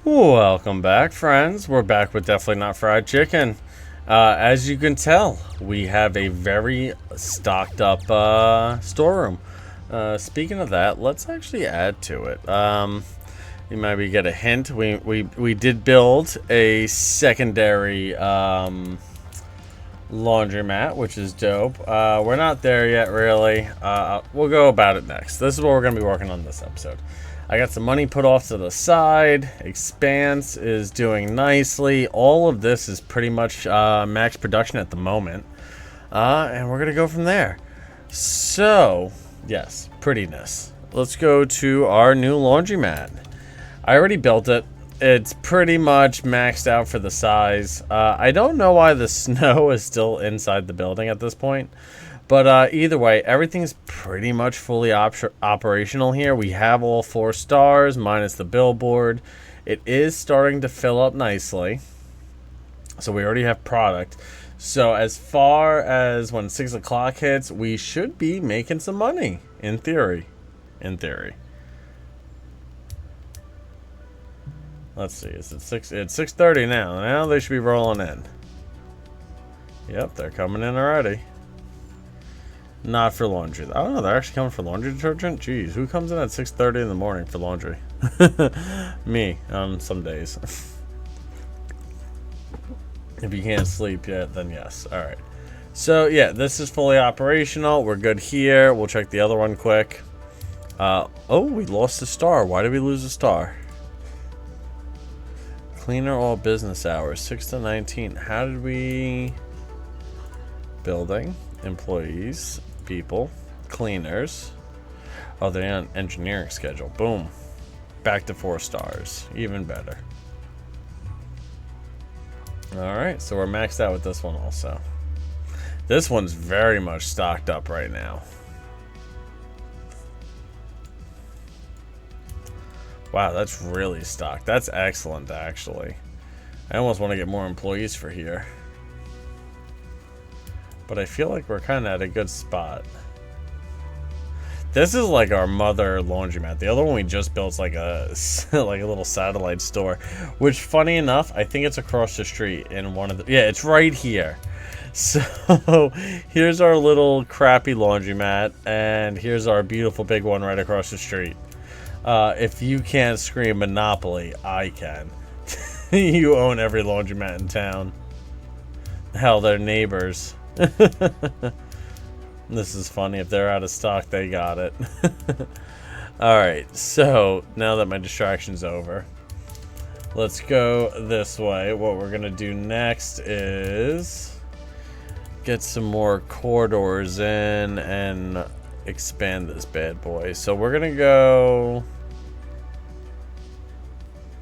Welcome back, friends. We're back with Definitely Not Fried Chicken. As you can tell, we have a very stocked up storeroom. Speaking of that, let's actually add to it. You maybe get a hint. We did build a secondary laundromat, which is dope. We're not there yet, really. We'll go about it next. This is what we're going to be working on this episode. I got some money put off to the side. Expanse is doing nicely. All of this is pretty much max production at the moment. And we're going to go from there. So, yes, prettiness. Let's go to our new laundromat. I already built it. It's pretty much maxed out for the size. I don't know why the snow is still inside the building at this point. But either way, everything's pretty much fully operational here. We have all 4 stars, minus the billboard. It is starting to fill up nicely. So we already have product. So as far as when 6 o'clock hits, we should be making some money. In theory. In theory. Let's see, is it 6? It's 6:30 now. Now they should be rolling in. Yep, they're coming in already. Not for laundry. I don't know, they're actually coming for laundry detergent? Jeez, who comes in at 6:30 in the morning for laundry? Me, on some days. If you can't sleep yet, then yes. Alright. So, yeah, this is fully operational. We're good here. We'll check the other one quick. Oh, we lost a star. Why did we lose a star? Cleaner all business hours, 6 to 19. How did we... Building, employees, people, cleaners. Oh, they're on engineering schedule. Boom. Back to 4 stars. Even better. Alright, so we're maxed out with this one also. This one's very much stocked up right now. Wow, that's really stocked. That's excellent, actually. I almost want to get more employees for here. But I feel like we're kind of at a good spot. This is like our mother laundromat. The other one we just built is like a like a little satellite store. Which, funny enough, I think it's across the street in one of the... Yeah, it's right here. So, here's our little crappy laundromat. And here's our beautiful big one right across the street. If you can't scream Monopoly, I can. You own every laundromat in town. Hell, they're neighbors. This is funny. If they're out of stock, they got it. Alright, so now that my distraction's over, let's go this way. What we're gonna do next is get some more corridors in and expand this bad boy. So we're gonna go...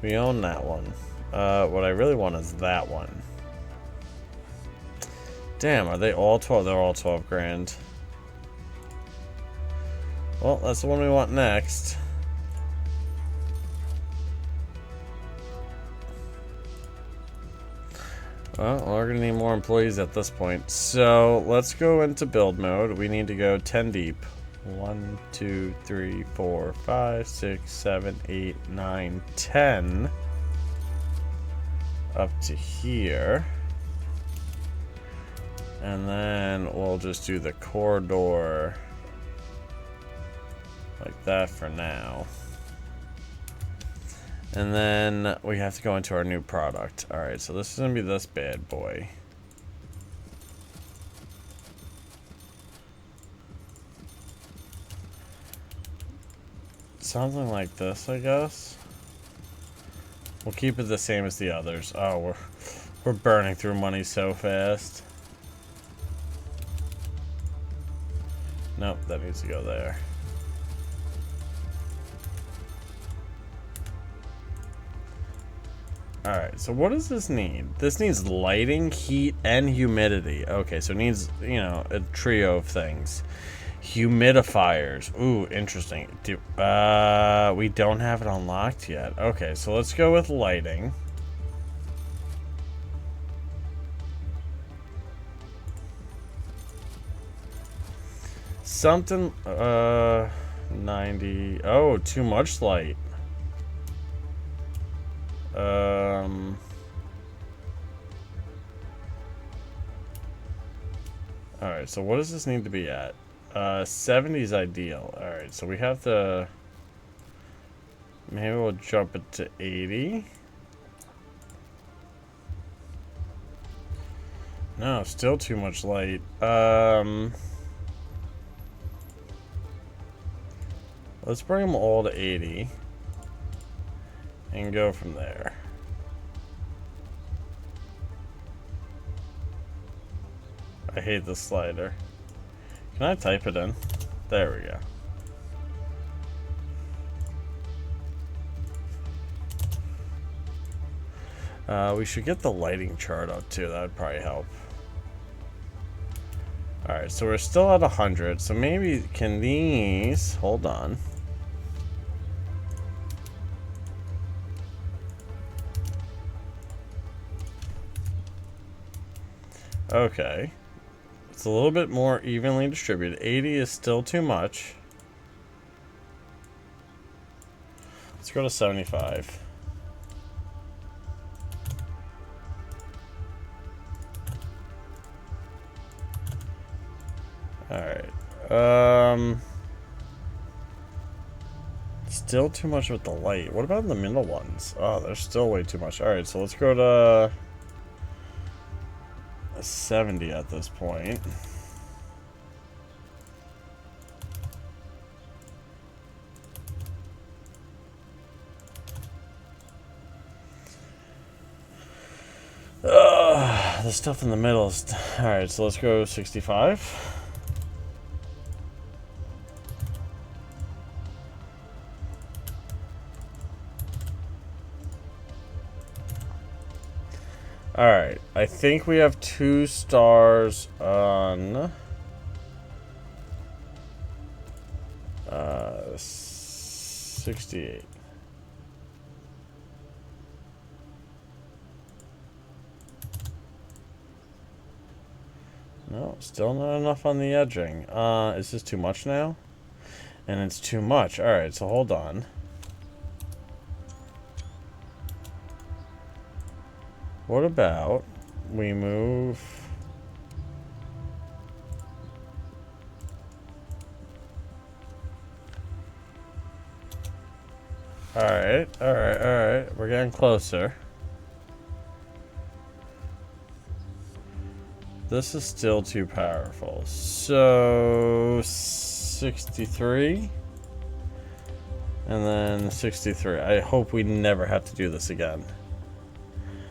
We own that one. What I really want is that one. Damn, are they all 12? They're all 12 grand. Well, that's the one we want next. Well, we're gonna need more employees at this point. So let's go into build mode. We need to go 10 deep. 1, 2, 3, 4, 5, 6, 7, 8, 9, 10. Up to here. And then we'll just do the corridor like that for now. And then we have to go into our new product. Alright, so this is going to be this bad boy. Something like this, I guess. We'll keep it the same as the others. Oh, we're burning through money so fast. Nope, that needs to go there. Alright, so what does this need? This needs lighting, heat, and humidity. Okay, so it needs, you know, a trio of things. Humidifiers. Ooh, interesting. We don't have it unlocked yet. Okay, so let's go with lighting. Something, 90. Oh, too much light. Alright, so what does this need to be at? 70 is ideal. Alright, so we have to... Maybe we'll jump it to 80. No, still too much light. Let's bring them all to 80. And go from there. I hate this slider. Can I type it in? There we go. We should get the lighting chart up too. That would probably help. Alright, so we're still at 100. So maybe, can these... Hold on. Okay. It's a little bit more evenly distributed. 80 is still too much. Let's go to 75. Alright. Still too much with the light. What about the middle ones? Oh, they're still way too much. Alright, so let's go to 70 at this point. The stuff in the middle is... Alright, so let's go 65. Alright, I think we have 2 stars on 68. No, still not enough on the edging. Is this too much now? And it's too much. Alright, so hold on. What about we move... Alright. We're getting closer. This is still too powerful. So 63 and then 63. I hope we never have to do this again.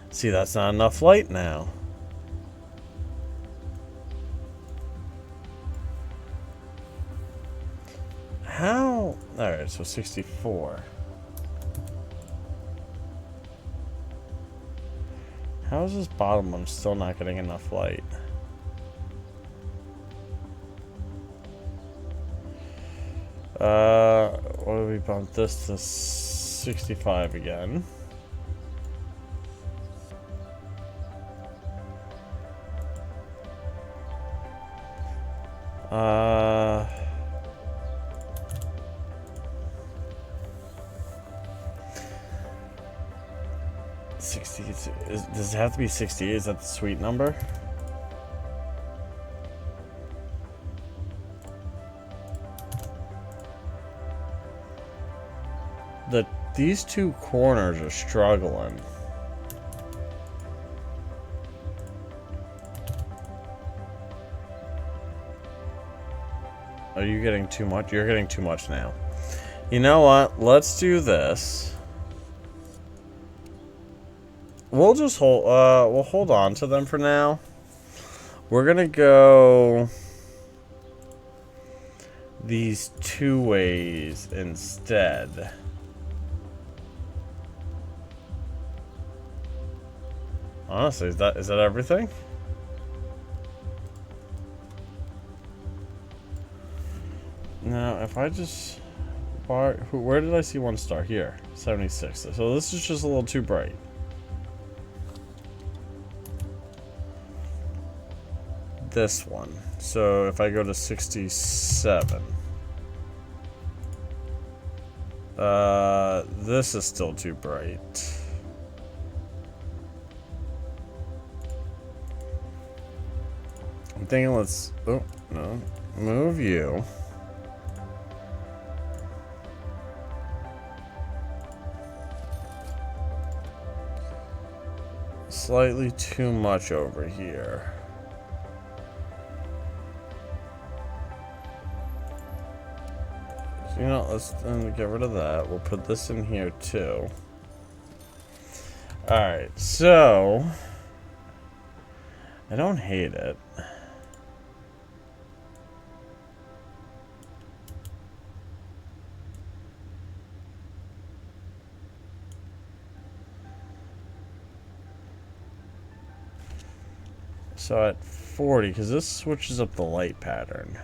See, that's not enough light now. How? Alright, so 64. How is this bottom one still not getting enough light? What do we bump this to 65 again? Does it have to be 68? Is that the sweet number? These two corners are struggling. Are you getting too much? You're getting too much now. You know what? Let's do this. We'll just hold. We'll hold on to them for now. We're gonna go these 2 ways instead. Honestly, is that everything? Now, if I just... Where did I see 1 star? Here. 76. So this is just a little too bright. This one. So if I go to 67. This is still too bright. thinking let's... Oh, no. Move you. Slightly too much over here. So, you know, let's get rid of that. We'll put this in here too. Alright, so... I don't hate it. So at 40, because this switches up the light pattern.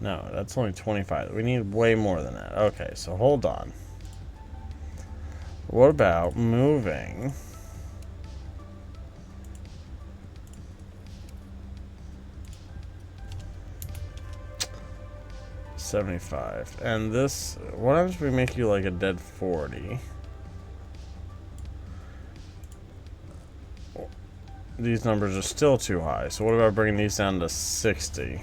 No, that's only 25. We need way more than that. Okay, so hold on. What about moving? $75. And this, what happens if we make you like a dead 40? These numbers are still too high. So what about bringing these down to 60?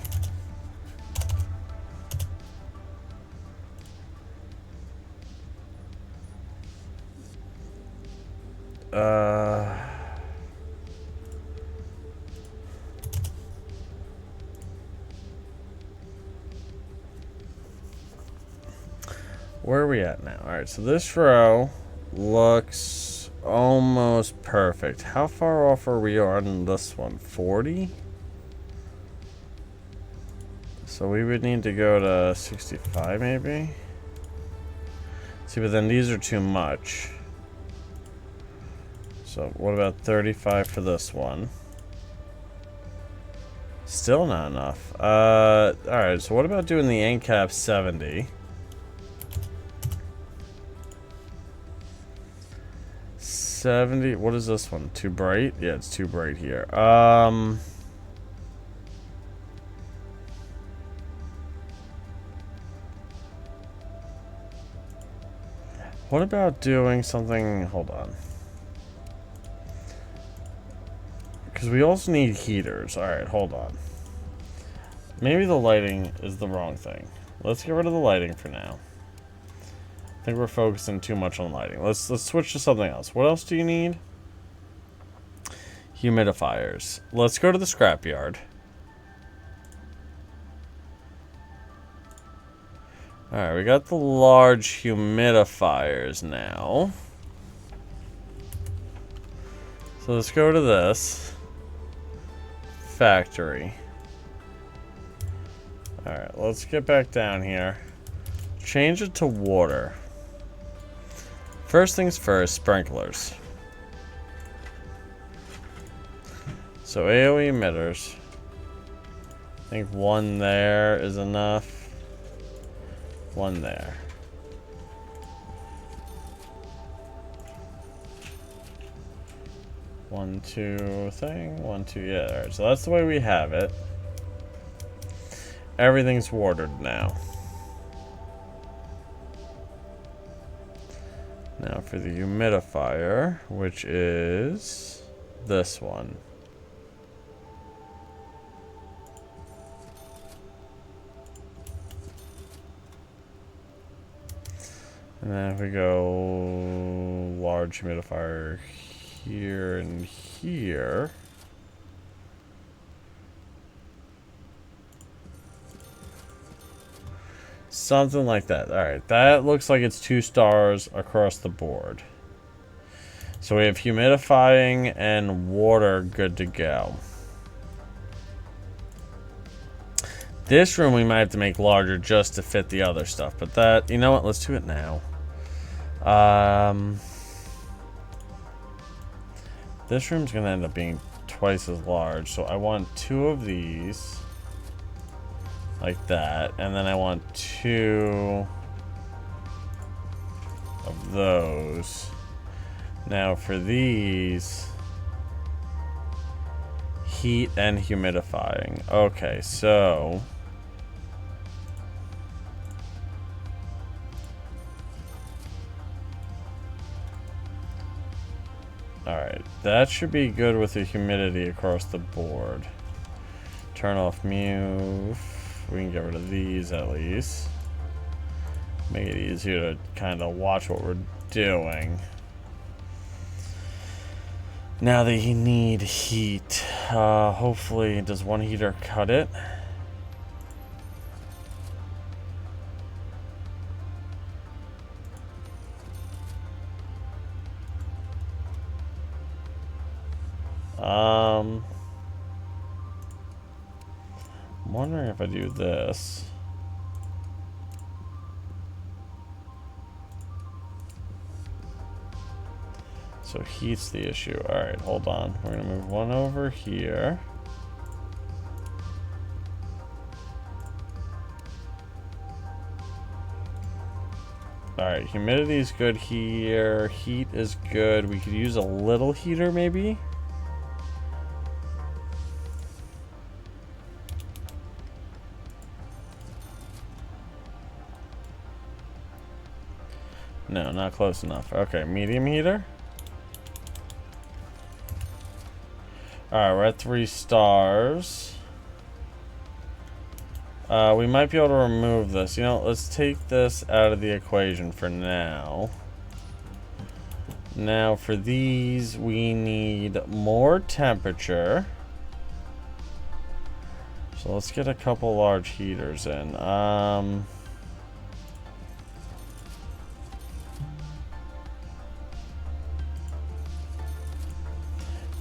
Where are we at now? Alright, so this row looks almost perfect. How far off are we on this one? 40? So we would need to go to 65 maybe? See, but then these are too much. So what about 35 for this one? Still not enough. Alright, so what about doing the end cap 70? 70. What is this one? Too bright? Yeah, it's too bright here. What about doing something? Hold on. Because we also need heaters. Alright, hold on. Maybe the lighting is the wrong thing. Let's get rid of the lighting for now. I think we're focusing too much on lighting. Let's switch to something else. What else do you need? Humidifiers. Let's go to the scrapyard. Alright, we got the large humidifiers now. So let's go to this. Factory. Alright, let's get back down here. Change it to water. First things first, sprinklers. So AoE emitters. I think one there is enough. One there. One, two thing. One, two, yeah. Alright, so that's the way we have it. Everything's watered now. Now for the humidifier, which is this one. And then if we go large humidifier here and here. Something like that. Alright, that looks like it's 2 stars across the board. So we have humidifying and water good to go. This room we might have to make larger just to fit the other stuff. But that, you know what, let's do it now. This room's going to end up being twice as large. So I want 2 of these. Like that. And then I want 2 of those. Now for these, heat and humidifying. Okay, so Alright, that should be good with the humidity across the board. Turn off move. We can get rid of these at least. Make it easier to kind of watch what we're doing. Now they need heat. Hopefully, does one heater cut it? I'm wondering if I do this. So heat's the issue. Alright, hold on. We're gonna move one over here. Alright, humidity is good here. Heat is good. We could use a little heater maybe. No, not close enough. Okay, medium heater. Alright, we're at 3 stars. We might be able to remove this. You know, let's take this out of the equation for now. Now, for these, we need more temperature. So let's get a couple large heaters in.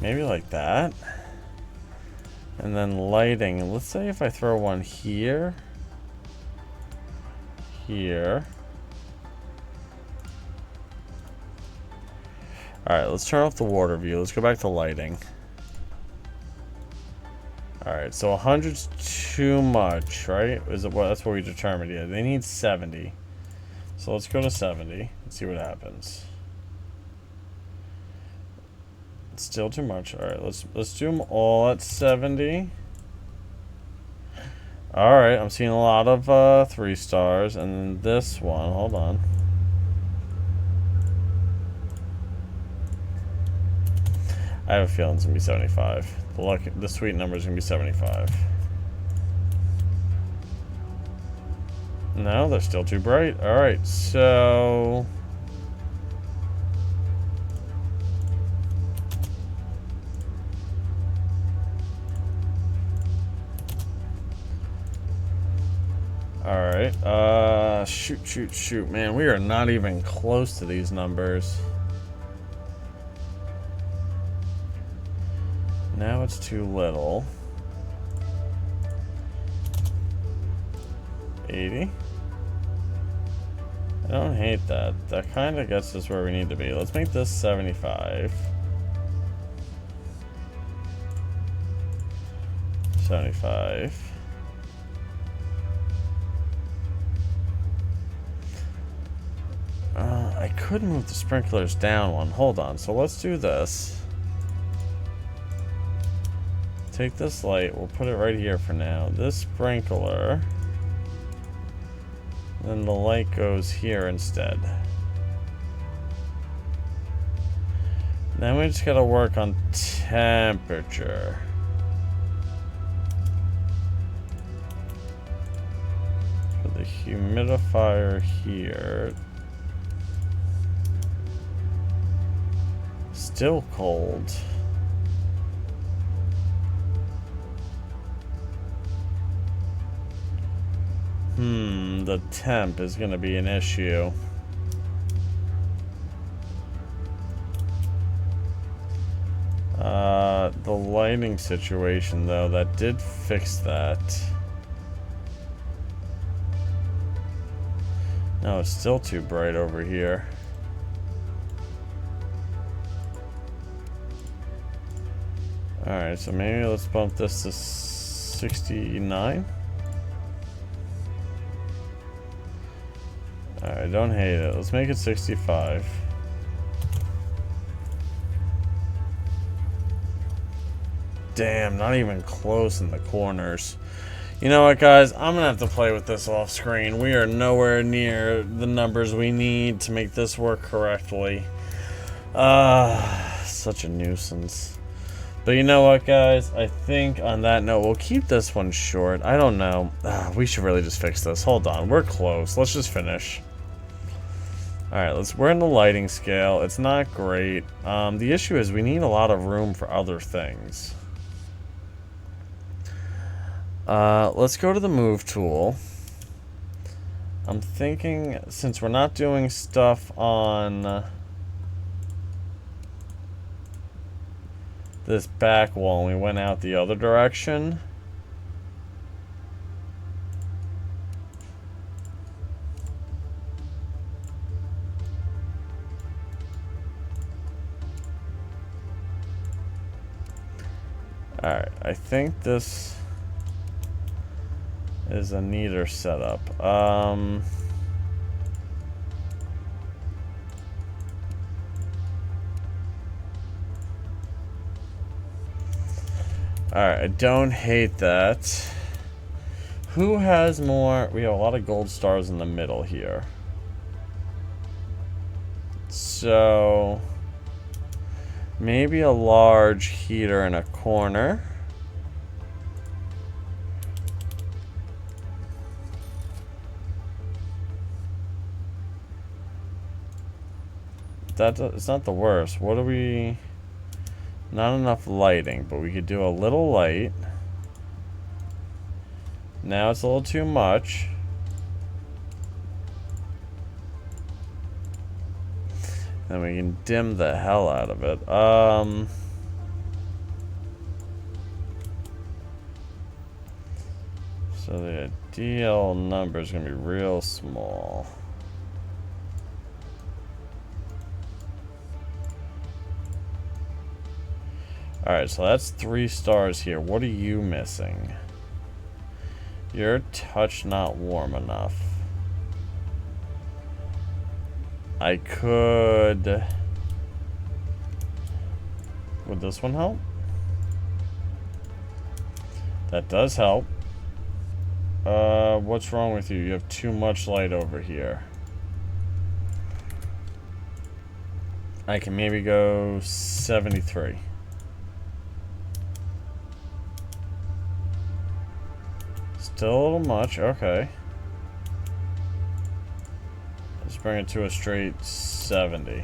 Maybe like that. And then lighting. Let's say if I throw one here. Here. Alright, let's turn off the water view. Let's go back to lighting. Alright, so 100's too much, right? Is it what? That's what we determined. Yeah, they need 70. So let's go to 70 and see what happens. Still too much. All right, let's do them all at 70. All right, I'm seeing a lot of 3 stars, and then this one. Hold on. I have a feeling it's gonna be 75. The sweet number is gonna be 75. No, they're still too bright. All right, so. Alright, shoot. Man, we are not even close to these numbers. Now it's too little. 80. I don't hate that. That kind of gets us where we need to be. Let's make this 75. 75. I could move the sprinklers down one. Hold on. So let's do this. Take this light. We'll put it right here for now. This sprinkler. Then the light goes here instead. Then we just gotta work on temperature. Put the humidifier here. Still cold. The temp is going to be an issue. The lighting situation, though, that did fix that. No, it's still too bright over here. Alright, so maybe let's bump this to 69. Alright, don't hate it. Let's make it 65. Damn, not even close in the corners. You know what, guys? I'm gonna have to play with this off screen. We are nowhere near the numbers we need to make this work correctly. Such a nuisance. But you know what, guys? I think on that note, we'll keep this one short. I don't know. We should really just fix this. Hold on. We're close. Let's just finish. Alright, we're in the lighting scale. It's not great. The issue is we need a lot of room for other things. Let's go to the move tool. I'm thinking, since we're not doing stuff on this back wall and we went out the other direction, alright, I think this is a neater setup. Alright, I don't hate that. Who has more? We have a lot of gold stars in the middle here. So maybe a large heater in a corner. It's not the worst. What do we... Not enough lighting, but we could do a little light. Now it's a little too much. Then we can dim the hell out of it. So the ideal number is going to be real small. Alright, so that's 3 stars here. What are you missing? You're touch not warm enough. I could... Would this one help? That does help. What's wrong with you? You have too much light over here. I can maybe go 73. Still a little much, okay. Let's bring it to a straight 70.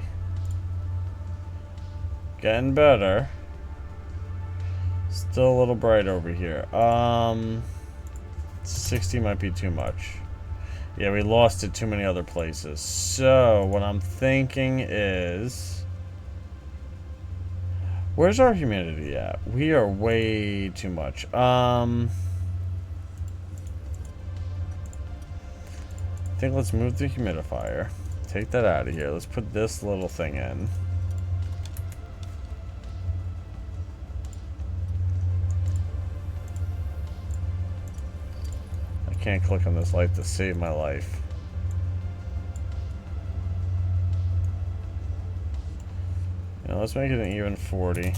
Getting better. Still a little bright over here. 60 might be too much. Yeah, we lost it too many other places. So, what I'm thinking is... Where's our humidity at? We are way too much. I think let's move the humidifier. Take that out of here. Let's put this little thing in. I can't click on this light to save my life. You know, let's make it an even 40.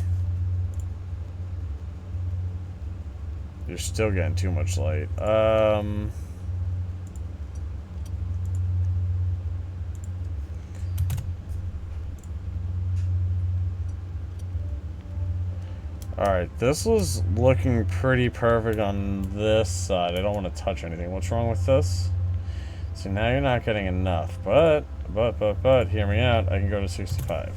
You're still getting too much light. Alright, this was looking pretty perfect on this side. I don't want to touch anything. What's wrong with this? So now you're not getting enough. But, hear me out. I can go to 65.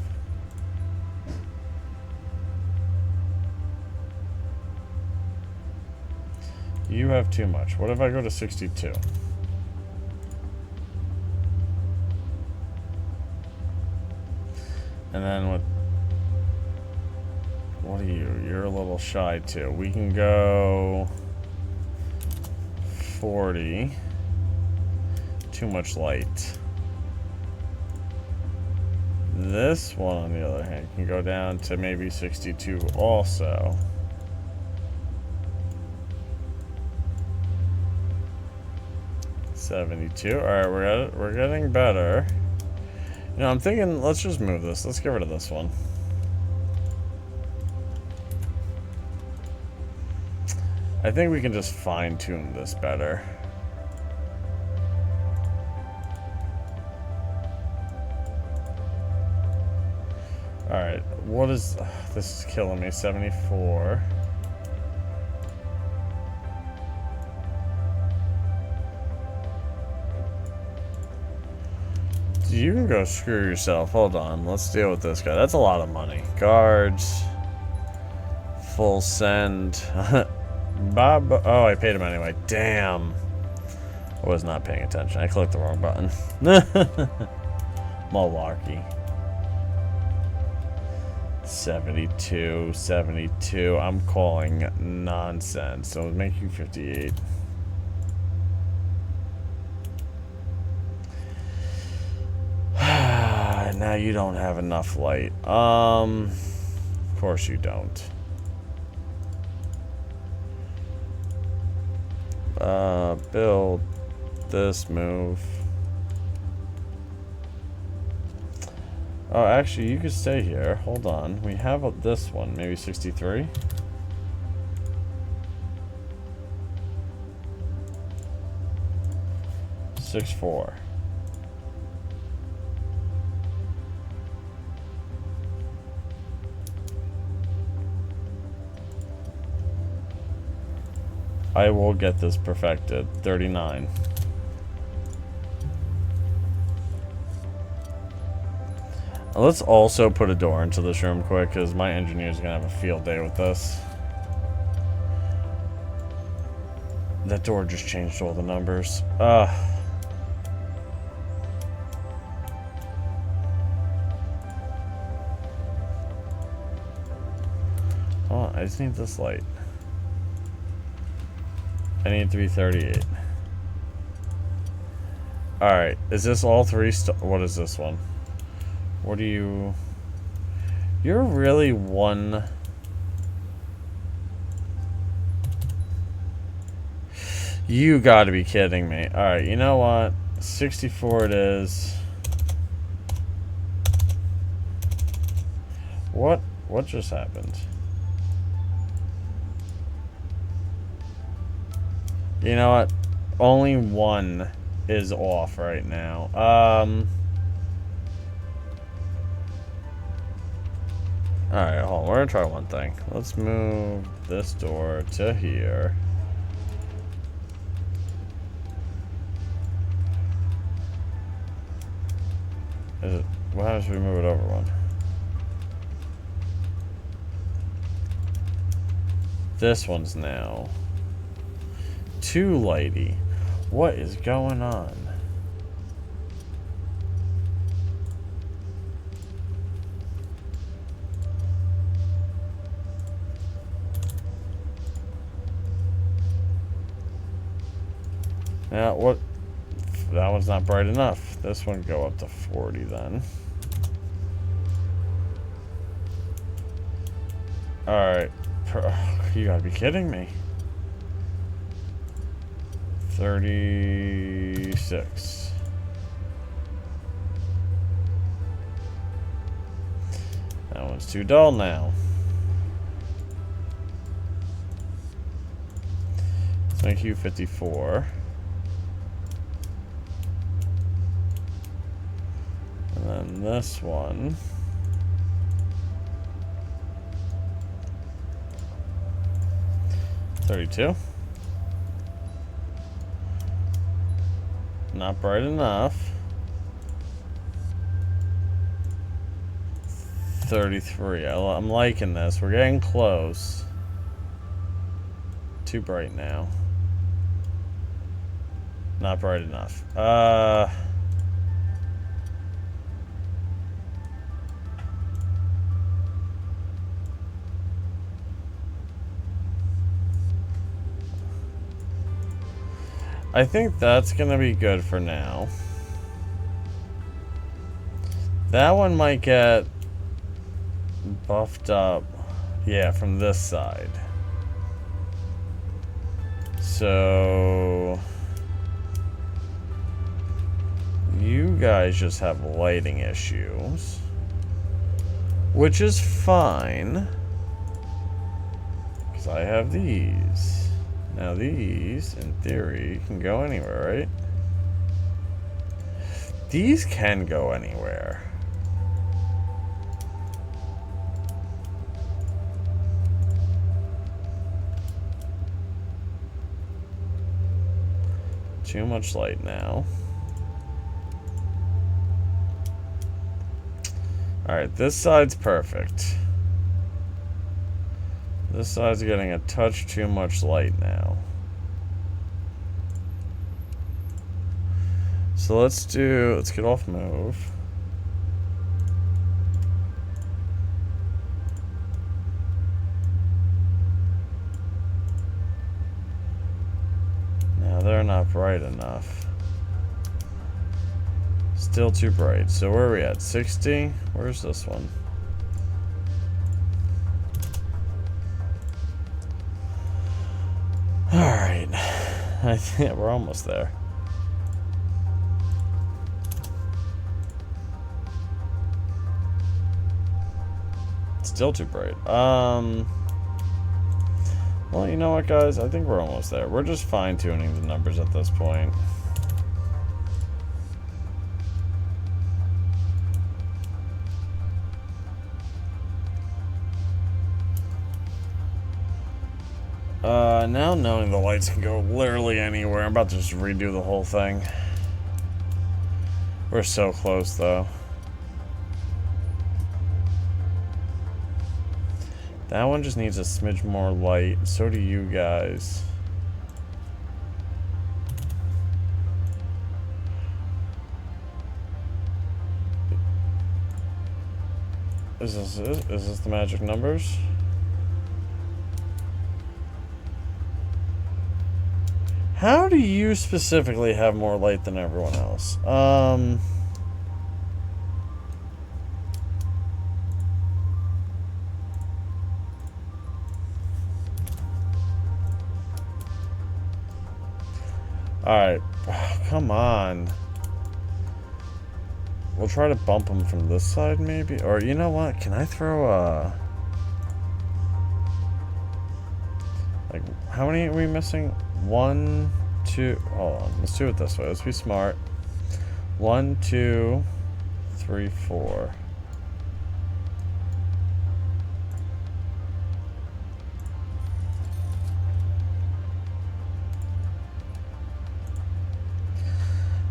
You have too much. What if I go to 62? And then what are you? You're a little shy too. We can go 40. Too much light. This one, on the other hand, can go down to maybe 62 also. $72. Alright, we're getting better. You know, I'm thinking, let's just move this. Let's get rid of this one. I think we can just fine-tune this better. Alright, what is... this is killing me. 74. You can go screw yourself. Hold on. Let's deal with this guy. That's a lot of money. Guards. Full send. Bob. Oh, I paid him anyway. Damn. I was not paying attention. I clicked the wrong button. Malarkey. 72. 72. I'm calling nonsense. So it'll make you 58. Now you don't have enough light. Of course you don't. Build this move. Oh, actually, you could stay here. Hold on. We have this one. Maybe 63? $6.4. I will get this perfected. 39. Let's also put a door into this room quick, because my engineer's gonna have a field day with this. That door just changed all the numbers. Oh, I just need this light. I need it to be 38. Alright, is this all three? What is this one? What do you... You're really one... You gotta be kidding me. Alright, you know what? 64 it is. What just happened? You know what? Only one is off right now. Alright, hold on. We're gonna try one thing. Let's move this door to here. What happens if we move it over one? This one's now too lighty. What is going on? Now, what? That one's not bright enough. This one go up to 40 then. Alright. You gotta be kidding me. 36. That one's too dull now. Let's make you 54. And then this one. $32. Not bright enough. 33. I'm liking this. We're getting close. Too bright now. Not bright enough. I think that's gonna be good for now. That one might get buffed up. Yeah, from this side. So you guys just have lighting issues, which is fine, because I have these. Now these, in theory, can go anywhere, right? These can go anywhere. Too much light now. Alright, this side's perfect. This side's getting a touch too much light now. So let's get off move. Now they're not bright enough. Still too bright. So where are we at? 60? Where's this one? Alright. I think we're almost there. Still too bright. Well, you know what, guys? I think we're almost there. We're just fine-tuning the numbers at this point. Now knowing the lights can go literally anywhere, I'm about to just redo the whole thing. We're so close, though. That one just needs a smidge more light. So do you guys. Is this it? Is this the magic numbers? How do you specifically have more light than everyone else? Alright. Oh, come on. We'll try to bump them from this side, maybe? Or, you know what? Can I throw a... Like, how many are we missing? 1, 2... Hold on. Let's do it this way. Let's be smart. 1, 2, 3, 4.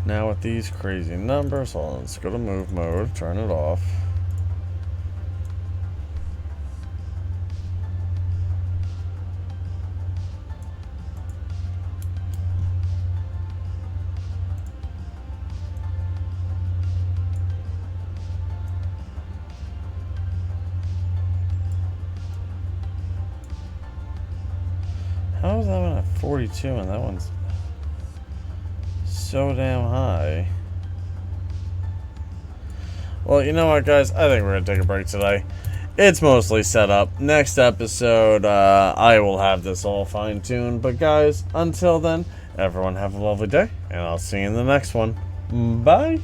Now with these crazy numbers, hold on, let's go to move mode, turn it off. How is that one at 42 and that one's so damn high? Well, you know what, guys? I think we're gonna take a break today. It's mostly set up. Next episode, I will have this all fine-tuned. But guys, until then, everyone have a lovely day, and I'll see you in the next one. Bye!